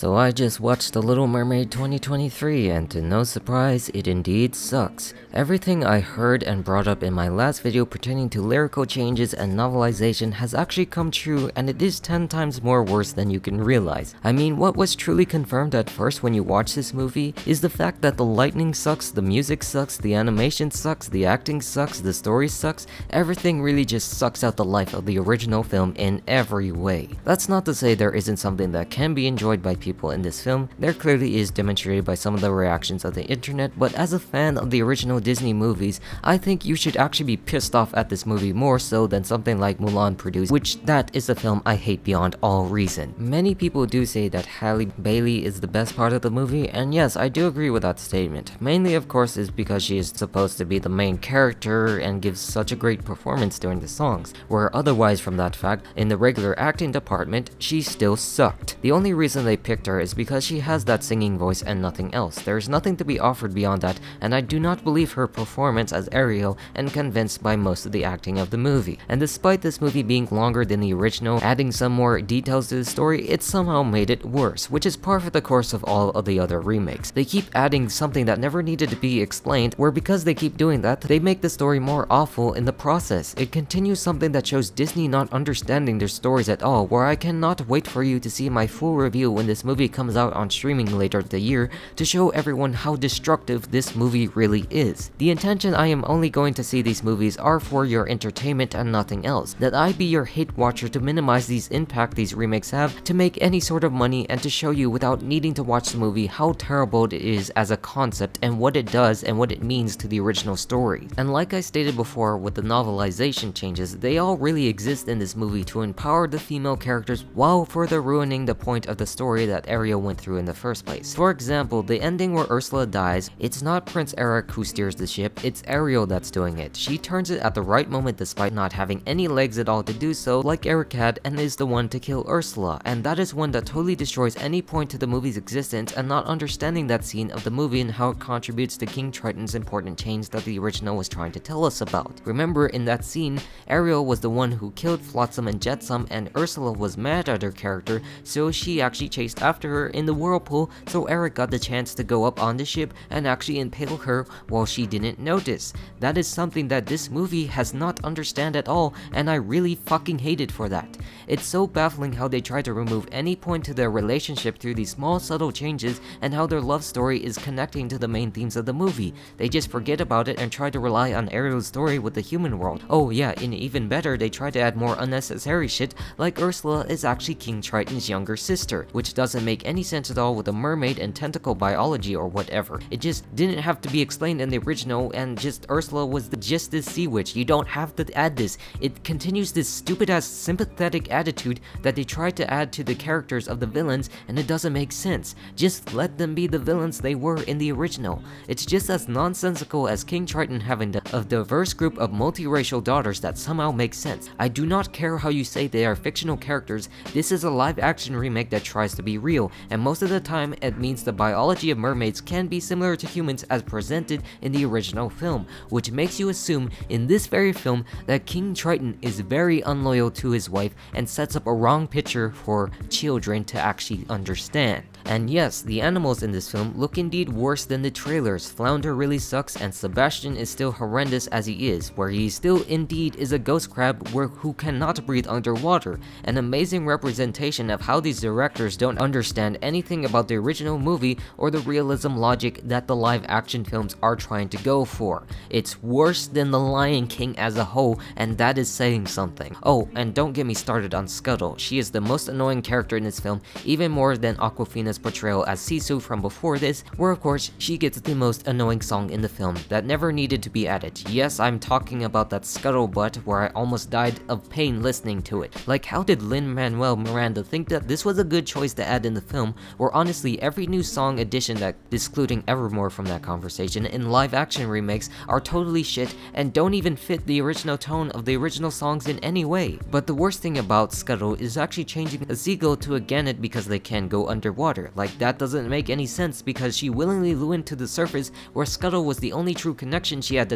So I just watched The Little Mermaid 2023 and to no surprise, it indeed sucks. Everything I heard and brought up in my last video pertaining to lyrical changes and novelization has actually come true, and it is 10 times more worse than you can realize. I mean, what was truly confirmed at first when you watch this movie is the fact that the lightning sucks, the music sucks, the animation sucks, the acting sucks, the story sucks, everything really just sucks out the life of the original film in every way. That's not to say there isn't something that can be enjoyed by people in this film. There clearly is, demonstrated by some of the reactions of the internet, but as a fan of the original Disney movies, I think you should actually be pissed off at this movie more so than something like Mulan produced, which that is a film I hate beyond all reason. Many people do say that Halle Bailey is the best part of the movie, and yes, I do agree with that statement. Mainly of course is because she is supposed to be the main character and gives such a great performance during the songs, where otherwise from that fact, in the regular acting department, she still sucked. The only reason they picked her is because she has that singing voice and nothing else. There is nothing to be offered beyond that, and I do not believe her performance as Ariel and convinced by most of the acting of the movie. And despite this movie being longer than the original, adding some more details to the story, it somehow made it worse, which is par for the course of all of the other remakes. They keep adding something that never needed to be explained, where because they keep doing that, they make the story more awful in the process. It continues something that shows Disney not understanding their stories at all, where I cannot wait for you to see my full review when this movie comes out on streaming later the year to show everyone how destructive this movie really is. The intention I am only going to see these movies are for your entertainment and nothing else. That I be your hate watcher to minimize these impact these remakes have, to make any sort of money, and to show you without needing to watch the movie how terrible it is as a concept and what it does and what it means to the original story. And like I stated before with the novelization changes, they all really exist in this movie to empower the female characters while further ruining the point of the story that Ariel went through in the first place. For example, the ending where Ursula dies, it's not Prince Eric who steers the ship, it's Ariel that's doing it. She turns it at the right moment despite not having any legs at all to do so like Eric had, and is the one to kill Ursula, and that is one that totally destroys any point to the movie's existence, and not understanding that scene of the movie and how it contributes to King Triton's important change that the original was trying to tell us about. Remember, in that scene, Ariel was the one who killed Flotsam and Jetsam, and Ursula was mad at her character, so she actually chased after her in the whirlpool, so Eric got the chance to go up on the ship and actually impale her while she didn't notice. That is something that this movie has not understand at all, and I really fucking hate it for that. It's so baffling how they try to remove any point to their relationship through these small subtle changes, and how their love story is connecting to the main themes of the movie. They just forget about it and try to rely on Ariel's story with the human world. Oh yeah, and even better, they try to add more unnecessary shit, like Ursula is actually King Triton's younger sister, which doesn't make any sense at all with a mermaid and tentacle biology or whatever. It just didn't have to be explained in the original, and just Ursula was just this sea witch. You don't have to add this. It continues this stupid ass sympathetic attitude that they try to add to the characters of the villains, and it doesn't make sense. Just let them be the villains they were in the original. It's just as nonsensical as King Triton having a diverse group of multiracial daughters that somehow makes sense. I do not care how you say they are fictional characters, this is a live action remake that tries to be real, and most of the time it means the biology of mermaids can be similar to humans as presented in the original film, which makes you assume in this very film that King Triton is very unloyal to his wife and sets up a wrong picture for children to actually understand. And yes, the animals in this film look indeed worse than the trailers. Flounder really sucks, and Sebastian is still horrendous as he is, where he still indeed is a ghost crab who cannot breathe underwater. An amazing representation of how these directors don't understand anything about the original movie or the realism logic that the live action films are trying to go for. It's worse than The Lion King as a whole, and that is saying something. Oh, and don't get me started on Scuttle. She is the most annoying character in this film, even more than Awkwafina's portrayal as Sisu from before this, where of course she gets the most annoying song in the film that never needed to be added. Yes, I'm talking about that Scuttlebutt where I almost died of pain listening to it. Like, how did Lin-Manuel Miranda think that this was a good choice to add in the film, where honestly every new song addition, that excluding Evermore from that conversation, in live action remakes are totally shit and don't even fit the original tone of the original songs in any way. But the worst thing about Scuttle is actually changing a seagull to a gannet because they can go underwater. Like, that doesn't make any sense because she willingly flew to the surface, where Scuttle was the only true connection she had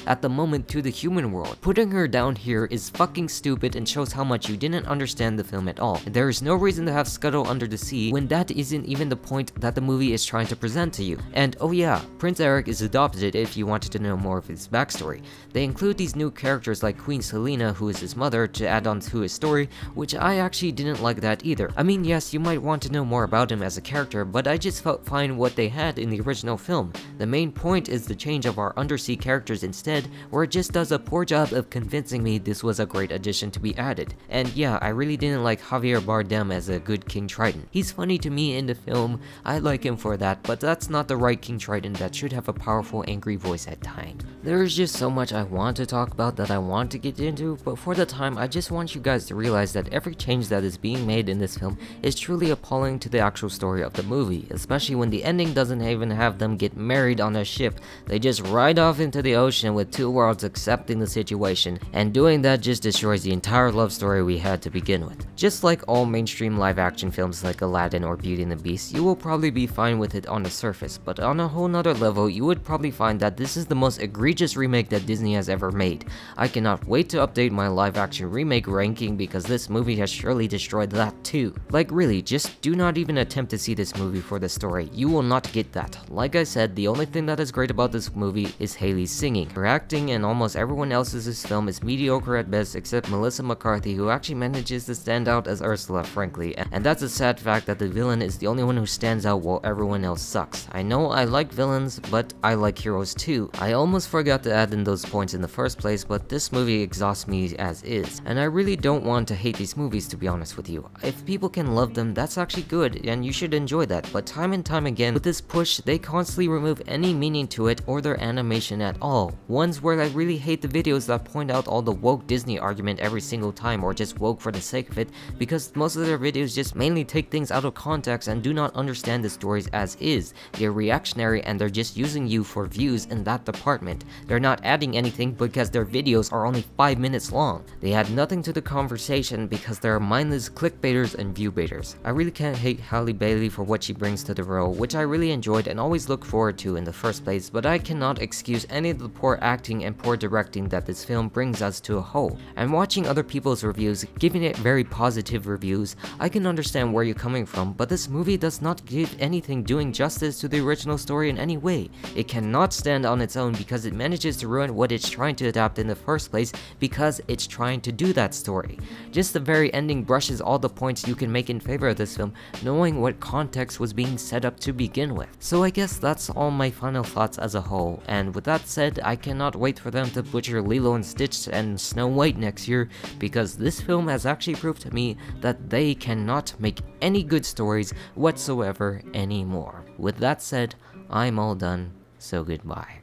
at the moment to the human world. Putting her down here is fucking stupid and shows how much you didn't understand the film at all. There is no reason to have Scuttle under the see when that isn't even the point that the movie is trying to present to you. And oh yeah, Prince Eric is adopted if you wanted to know more of his backstory. They include these new characters like Queen Selena, who is his mother, to add on to his story, which I actually didn't like that either. I mean, yes, you might want to know more about him as a character, but I just felt fine what they had in the original film. The main point is the change of our undersea characters instead, where it just does a poor job of convincing me this was a great addition to be added. And yeah, I really didn't like Javier Bardem as a good King Triton. He's funny to me in the film, I like him for that, but that's not the right King Triton that should have a powerful angry voice at times. There's just so much I want to talk about that I want to get into, but for the time I just want you guys to realize that every change that is being made in this film is truly appalling to the actual story of the movie, especially when the ending doesn't even have them get married on a ship. They just ride off into the ocean with two worlds accepting the situation, and doing that just destroys the entire love story we had to begin with. Just like all mainstream live action films like Aladdin or Beauty and the Beast, you will probably be fine with it on the surface, but on a whole nother level, you would probably find that this is the most egregious remake that Disney has ever made. I cannot wait to update my live action remake ranking because this movie has surely destroyed that too. Like really, just do not even attempt to see this movie for the story. You will not get that. Like I said, the only thing that is great about this movie is Hailey's singing. Her acting and almost everyone else's in this film is mediocre at best except Melissa McCarthy, who actually manages to stand out as Ursula, frankly, and that's a sad fact that the villain is the only one who stands out while everyone else sucks. I know I like villains, but I like heroes too. I almost forgot to add in those points in the first place, but this movie exhausts me as is, and I really don't want to hate these movies, to be honest with you. If people can love them, that's actually good, and you should enjoy that, but time and time again, with this push, they constantly remove any meaning to it or their animation at all. Ones where I really hate the videos that point out all the woke Disney argument every single time, or just woke for the sake of it, because most of their videos just mainly take things out of context and do not understand the stories as is. They're reactionary and they're just using you for views in that department. They're not adding anything because their videos are only 5 minutes long. They add nothing to the conversation because they're mindless clickbaiters and view baiters. I really can't hate Halle Bailey for what she brings to the role, which I really enjoyed and always looked forward to in the first place, but I cannot excuse any of the poor acting and poor directing that this film brings us to a whole. And watching other people's reviews, giving it very positive reviews, I can understand where you're coming from, but this movie does not give anything doing justice to the original story in any way. It cannot stand on its own because it manages to ruin what it's trying to adapt in the first place because it's trying to do that story. Just the very ending brushes all the points you can make in favor of this film, knowing what context was being set up to begin with. So I guess that's all my final thoughts as a whole, and with that said, I cannot wait for them to butcher Lilo and Stitch and Snow White next year, because this film has actually proved to me that they cannot make any good stories whatsoever anymore. With that said, I'm all done, so goodbye.